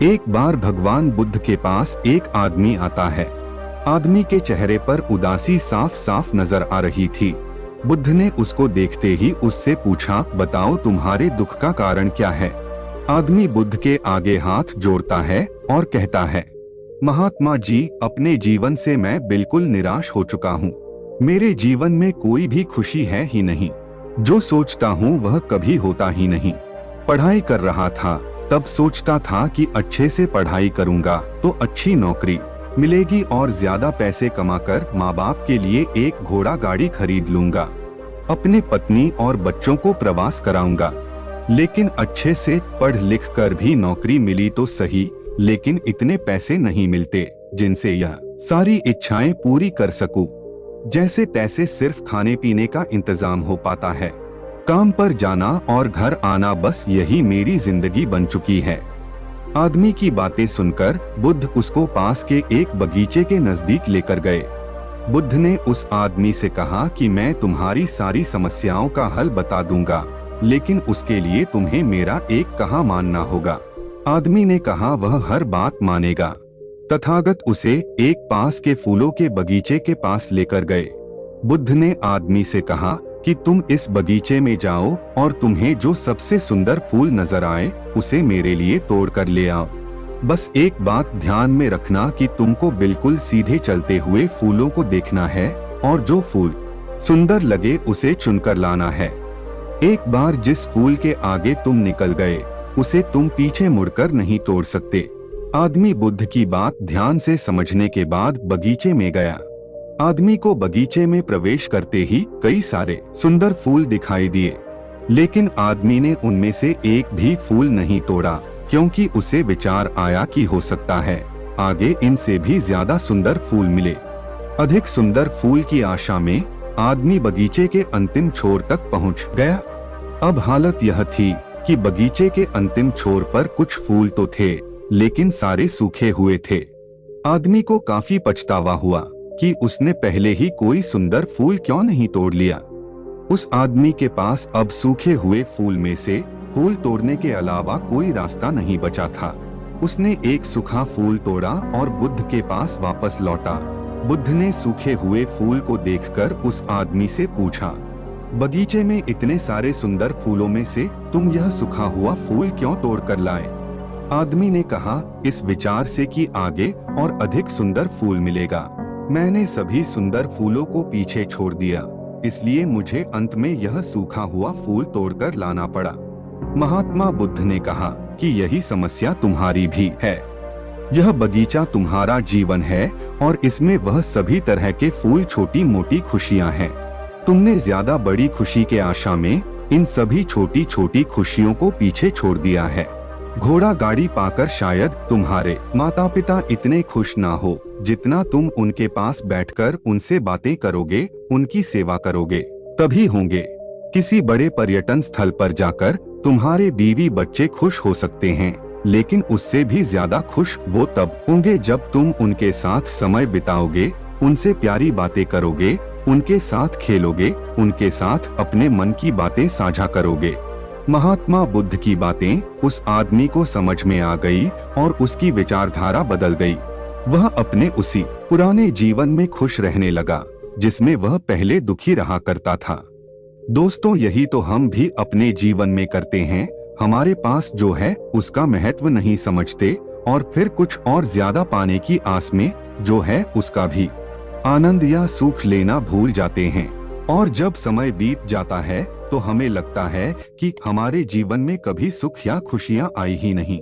एक बार भगवान बुद्ध के पास एक आदमी आता है। आदमी के चेहरे पर उदासी साफ साफ नजर आ रही थी। बुद्ध ने उसको देखते ही उससे पूछा, बताओ तुम्हारे दुख का कारण क्या है। आदमी बुद्ध के आगे हाथ जोड़ता है और कहता है, महात्मा जी, अपने जीवन से मैं बिल्कुल निराश हो चुका हूँ। मेरे जीवन में कोई भी खुशी है ही नहीं। जो सोचता हूँ वह कभी होता ही नहीं। पढ़ाई कर रहा था तब सोचता था कि अच्छे से पढ़ाई करूँगा तो अच्छी नौकरी मिलेगी और ज्यादा पैसे कमाकर माँ बाप के लिए एक घोड़ा गाड़ी खरीद लूंगा। अपने पत्नी और बच्चों को प्रवास कराऊंगा। लेकिन अच्छे से पढ़ लिख कर भी नौकरी मिली तो सही, लेकिन इतने पैसे नहीं मिलते जिनसे यह सारी इच्छाएं पूरी कर सकूं। जैसे तैसे सिर्फ खाने पीने का इंतजाम हो पाता है। काम पर जाना और घर आना, बस यही मेरी जिंदगी बन चुकी है। आदमी की बातें सुनकर बुद्ध उसको पास के एक बगीचे के नजदीक लेकर गए। बुद्ध ने उस आदमी से कहा कि मैं तुम्हारी सारी समस्याओं का हल बता दूंगा, लेकिन उसके लिए तुम्हें मेरा एक कहा मानना होगा। आदमी ने कहा वह हर बात मानेगा। तथागत उसे एक पास के फूलों के बगीचे के पास लेकर गए। बुद्ध ने आदमी से कहा कि तुम इस बगीचे में जाओ और तुम्हें जो सबसे सुंदर फूल नजर आए उसे मेरे लिए तोड़ कर ले आओ। बस एक बात ध्यान में रखना कि तुमको बिल्कुल सीधे चलते हुए फूलों को देखना है और जो फूल सुंदर लगे उसे चुनकर लाना है। एक बार जिस फूल के आगे तुम निकल गए उसे तुम पीछे मुड़कर नहीं तोड़ सकते। आदमी बुद्ध की बात ध्यान से समझने के बाद बगीचे में गया। आदमी को बगीचे में प्रवेश करते ही कई सारे सुंदर फूल दिखाई दिए, लेकिन आदमी ने उनमें से एक भी फूल नहीं तोड़ा, क्योंकि उसे विचार आया कि हो सकता है आगे इनसे भी ज्यादा सुंदर फूल मिले। अधिक सुंदर फूल की आशा में आदमी बगीचे के अंतिम छोर तक पहुंच गया। अब हालत यह थी कि बगीचे के अंतिम छोर पर कुछ फूल तो थे, लेकिन सारे सूखे हुए थे। आदमी को काफी पछतावा हुआ कि उसने पहले ही कोई सुंदर फूल क्यों नहीं तोड़ लिया। उस आदमी के पास अब सूखे हुए फूल में से फूल तोड़ने के अलावा कोई रास्ता नहीं बचा था। उसने एक सूखा फूल तोड़ा और बुद्ध के पास वापस लौटा। बुद्ध ने सूखे हुए फूल को देखकर उस आदमी से पूछा, बगीचे में इतने सारे सुंदर फूलों में से तुम यह सूखा हुआ फूल क्यों तोड़ कर लाए। आदमी ने कहा, इस विचार से कि आगे और अधिक सुंदर फूल मिलेगा। मैंने सभी सुंदर फूलों को पीछे छोड़ दिया, इसलिए मुझे अंत में यह सूखा हुआ फूल तोड़कर लाना पड़ा। महात्मा बुद्ध ने कहा कि यही समस्या तुम्हारी भी है। यह बगीचा तुम्हारा जीवन है और इसमें वह सभी तरह के फूल छोटी मोटी खुशियां हैं। तुमने ज्यादा बड़ी खुशी के आशा में इन सभी छोटी छोटी खुशियों को पीछे छोड़ दिया है। घोड़ा गाड़ी पाकर शायद तुम्हारे माता पिता इतने खुश ना हो जितना तुम उनके पास बैठकर उनसे बातें करोगे, उनकी सेवा करोगे, तभी होंगे। किसी बड़े पर्यटन स्थल पर जाकर तुम्हारे बीवी बच्चे खुश हो सकते हैं, लेकिन उससे भी ज्यादा खुश वो तब होंगे जब तुम उनके साथ समय बिताओगे, उनसे प्यारी बातें करोगे, उनके साथ खेलोगे, उनके साथ अपने मन की बातें साझा करोगे। महात्मा बुद्ध की बातें उस आदमी को समझ में आ गई और उसकी विचारधारा बदल गई। वह अपने उसी पुराने जीवन में खुश रहने लगा जिसमें वह पहले दुखी रहा करता था। दोस्तों, यही तो हम भी अपने जीवन में करते हैं। हमारे पास जो है उसका महत्व नहीं समझते और फिर कुछ और ज्यादा पाने की आस में जो है उसका भी आनंद या सुख लेना भूल जाते हैं। और जब समय बीत जाता है तो हमें लगता है कि हमारे जीवन में कभी सुख या खुशियां आई ही नहीं।